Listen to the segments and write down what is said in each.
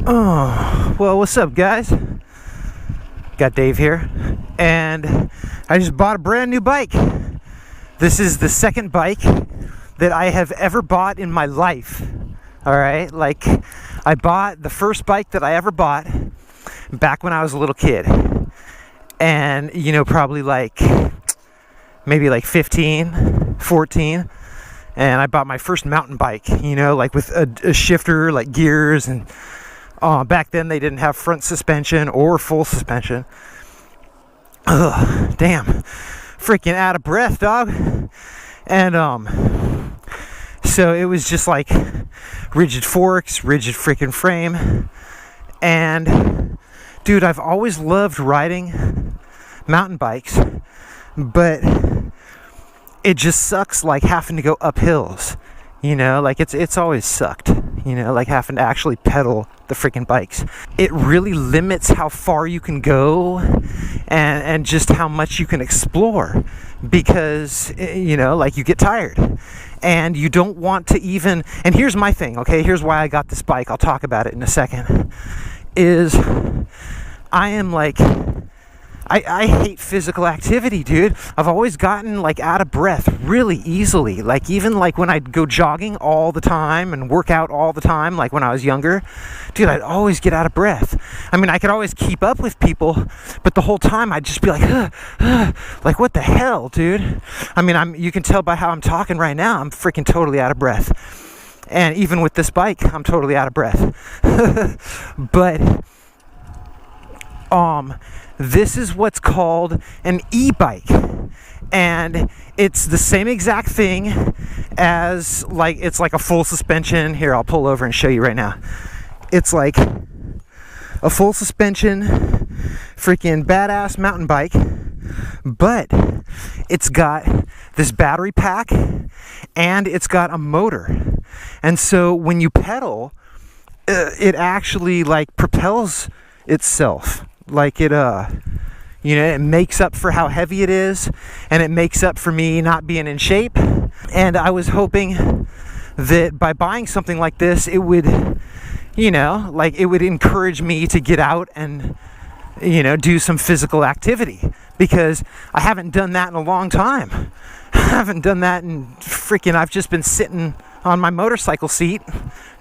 Oh, well, what's up, guys? Got Dave here, and I just bought a brand new bike. This is the second bike that I have ever bought in my life. All right, like I bought the first bike that I ever bought back when I was a little kid, and probably maybe 15, 14. And I bought my first mountain bike, like with a shifter, like gears, and back then they didn't have front suspension or full suspension. Ugh, damn, freaking out of breath, dog. And so it was just like rigid forks, rigid freaking frame. And dude, I've always loved riding mountain bikes, but it just sucks like having to go up hills, like it's always sucked, like having to actually pedal the freaking bikes. It really limits how far you can go and just how much you can explore, because like you get tired and you don't want to even. And here's my thing, okay, here's why I got this bike, I'll talk about it in a second, is I am like, I hate physical activity, dude. I've always gotten like out of breath really easily. Like even like when I'd go jogging all the time and work out all the time, like when I was younger, dude, I'd always get out of breath. I mean, I could always keep up with people, but the whole time I'd just be like, like what the hell, dude? I mean, you can tell by how I'm talking right now, I'm freaking totally out of breath. And even with this bike, I'm totally out of breath. But this is what's called an e-bike, and it's the same exact thing as it's like a full suspension. Here, I'll pull over and show you right now. It's like a full suspension freaking badass mountain bike, but it's got this battery pack and it's got a motor, and so when you pedal, it actually like propels itself. Like it makes up for how heavy it is, and it makes up for me not being in shape. And I was hoping that by buying something like this, it would, it would encourage me to get out and, do some physical activity, because I haven't done that in a long time. I haven't done that in I've just been sitting on my motorcycle seat,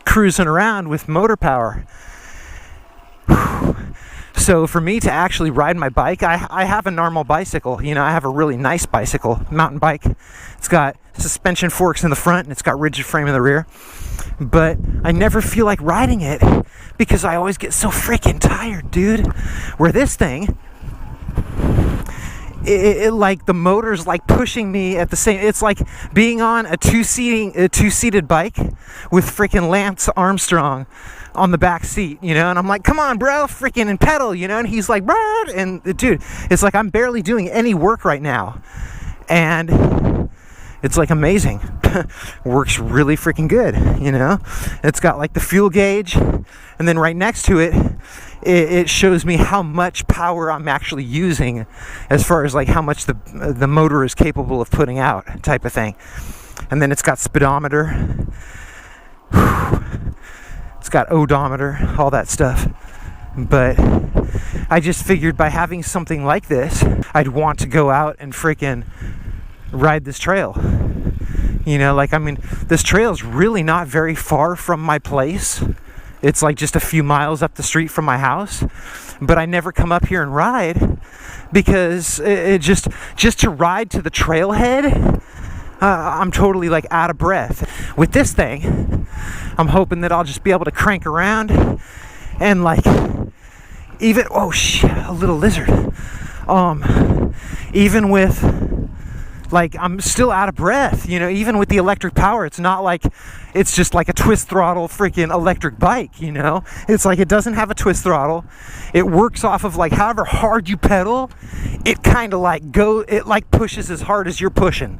cruising around with motor power. So for me to actually ride my bike, I have a normal bicycle. I have a really nice bicycle, mountain bike. It's got suspension forks in the front and it's got rigid frame in the rear. But I never feel like riding it because I always get so freaking tired, dude. Where this thing, it like the motor's like pushing me at the same. It's like being on a two-seated bike with freaking Lance Armstrong on the back seat, and I'm like, come on, bro, freaking and pedal, and he's like, Bird! And dude, it's like I'm barely doing any work right now, and it's like amazing. Works really freaking good, It's got like the fuel gauge, and then right next to it shows me how much power I'm actually using, as far as like how much the motor is capable of putting out, type of thing. And then it's got speedometer. It's got odometer, all that stuff. But I just figured by having something like this, I'd want to go out and freaking ride this trail. This trail is really not very far from my place. It's like just a few miles up the street from my house. But I never come up here and ride because it just to ride to the trailhead, I'm totally like out of breath. With this thing, I'm hoping that I'll just be able to crank around and like even, oh shit, a little lizard. Even with like, I'm still out of breath, even with the electric power. It's not like it's just like a twist throttle freaking electric bike, It's like it doesn't have a twist throttle. It works off of like however hard you pedal, it kind of like it like pushes as hard as you're pushing,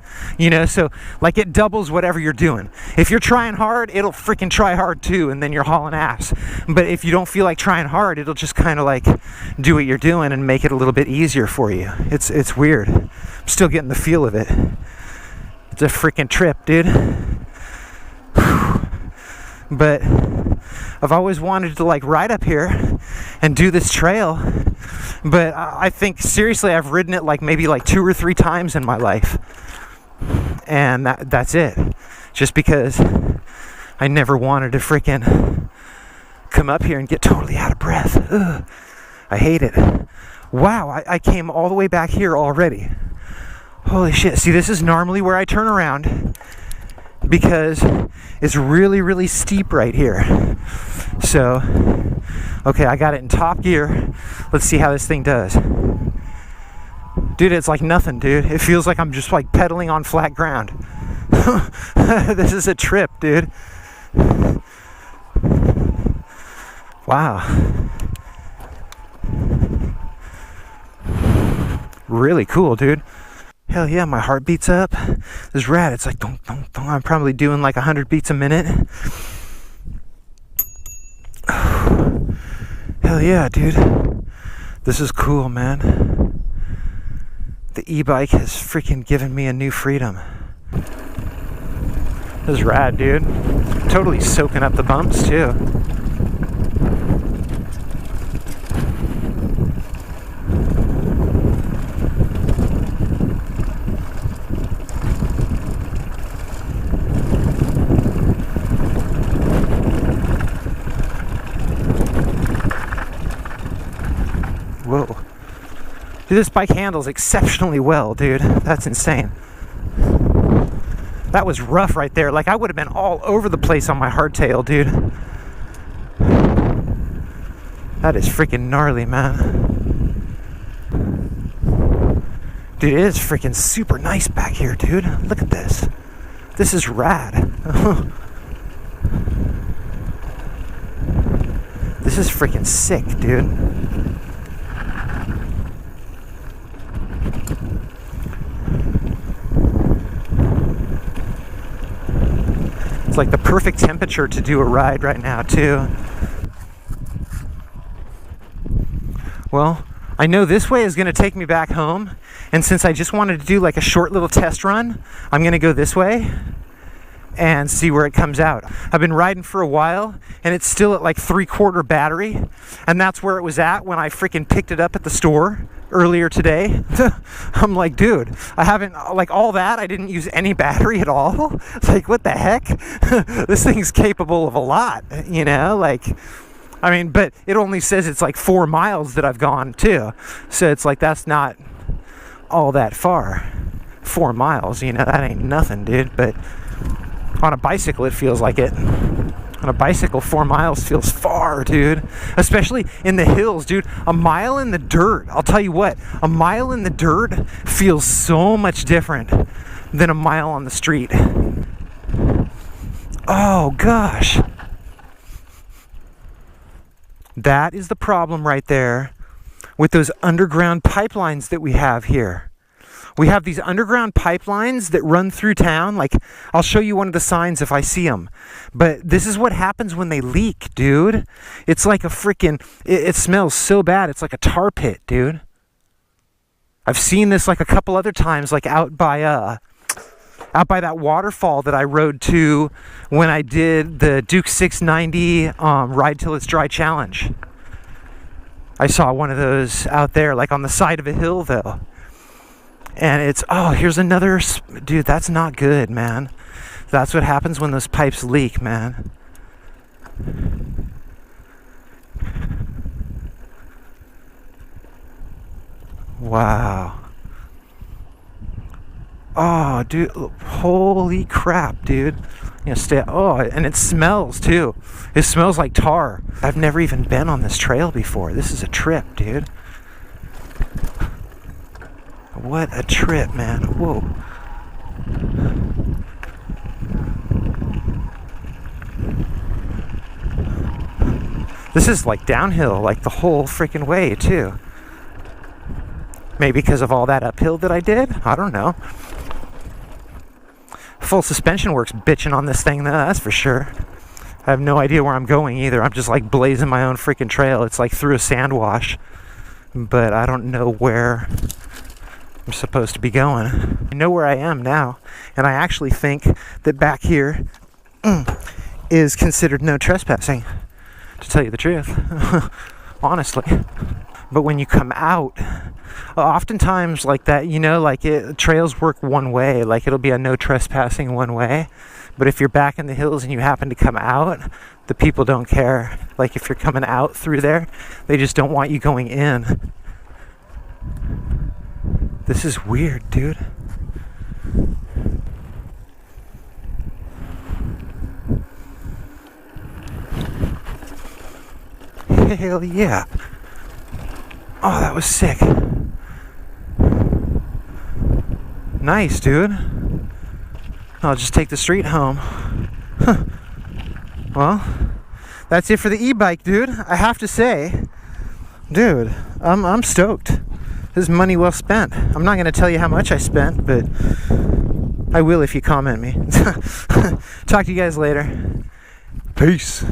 so like it doubles whatever you're doing. If you're trying hard, it'll freaking try hard too, and then you're hauling ass. But if you don't feel like trying hard, it'll just kind of like do what you're doing and make it a little bit easier for you. It's weird. I'm still getting the feel of it. It's a freaking trip, dude. But I've always wanted to like ride up here and do this trail, but I think seriously I've ridden it like maybe like 2 or 3 times in my life, and that's it. Just because I never wanted to freaking come up here and get totally out of breath. Ugh, I hate it. Wow, I came all the way back here already. Holy shit. See, this is normally where I turn around because it's really, really steep right here. So, okay, I got it in top gear. Let's see how this thing does. Dude, it's like nothing, dude. It feels like I'm just like pedaling on flat ground. This is a trip, dude. Wow. Really cool, dude. Hell yeah, my heart beats up. This is rad. It's like, I'm probably doing like 100 beats a minute. Hell yeah, dude. This is cool, man. The e-bike has freaking given me a new freedom. This is rad, dude. Totally soaking up the bumps, too. Whoa. Dude, this bike handles exceptionally well, dude. That's insane. That was rough right there. Like, I would have been all over the place on my hardtail, dude. That is freaking gnarly, man. Dude, it is freaking super nice back here, dude. Look at this. This is rad. This is freaking sick, dude. It's like the perfect temperature to do a ride right now, too. Well, I know this way is going to take me back home, and since I just wanted to do like a short little test run, I'm going to go this way and see where it comes out. I've been riding for a while, and it's still at like 3/4 battery, and that's where it was at when I freaking picked it up at the store earlier today. I'm like, dude, I haven't, like, all that, I didn't use any battery at all. It's like, what the heck? This thing's capable of a lot, you know, like, I mean, but it only says it's like 4 miles that I've gone too, so it's like, that's not all that far. 4 miles, you know, that ain't nothing, dude. But on a bicycle it feels like it. On a bicycle, 4 miles feels far, dude. Especially in the hills, dude. A mile in the dirt, I'll tell you what, a mile in the dirt feels so much different than a mile on the street. Oh, gosh. That is the problem right there with those underground pipelines that we have here. We have these underground pipelines that run through town. Like, I'll show you one of the signs if I see them. But this is what happens when they leak, dude. It's like a freaking, it smells so bad. It's like a tar pit, dude. I've seen this like a couple other times, like out by that waterfall that I rode to when I did the Duke 690 Ride Till It's Dry challenge. I saw one of those out there, like on the side of a hill, though. And it's, oh, here's another, dude, that's not good, man. That's what happens when those pipes leak, man. Wow. Oh, dude, holy crap, dude. You know, oh, and it smells, too. It smells like tar. I've never even been on this trail before. This is a trip, dude. What a trip, man. Whoa. This is like downhill, like the whole freaking way, too. Maybe because of all that uphill that I did? I don't know. Full suspension works bitching on this thing, though, that's for sure. I have no idea where I'm going either. I'm just like blazing my own freaking trail. It's like through a sand wash. But I don't know where I'm supposed to be going. I know where I am now, and I actually think that back here is considered no trespassing. to tell you the truth. Honestly. But when you come out, oftentimes like that, you know, like trails work one way, like it'll be a no trespassing one way. But if you're back in the hills and you happen to come out, the people don't care. Like if you're coming out through there, they just don't want you going in. This is weird, dude. Hell yeah. Oh, that was sick. Nice, dude. I'll just take the street home. Huh. Well, that's it for the e-bike, dude. I have to say, dude, I'm stoked. This is money well spent. I'm not going to tell you how much I spent, but I will if you comment me. Talk to you guys later. Peace.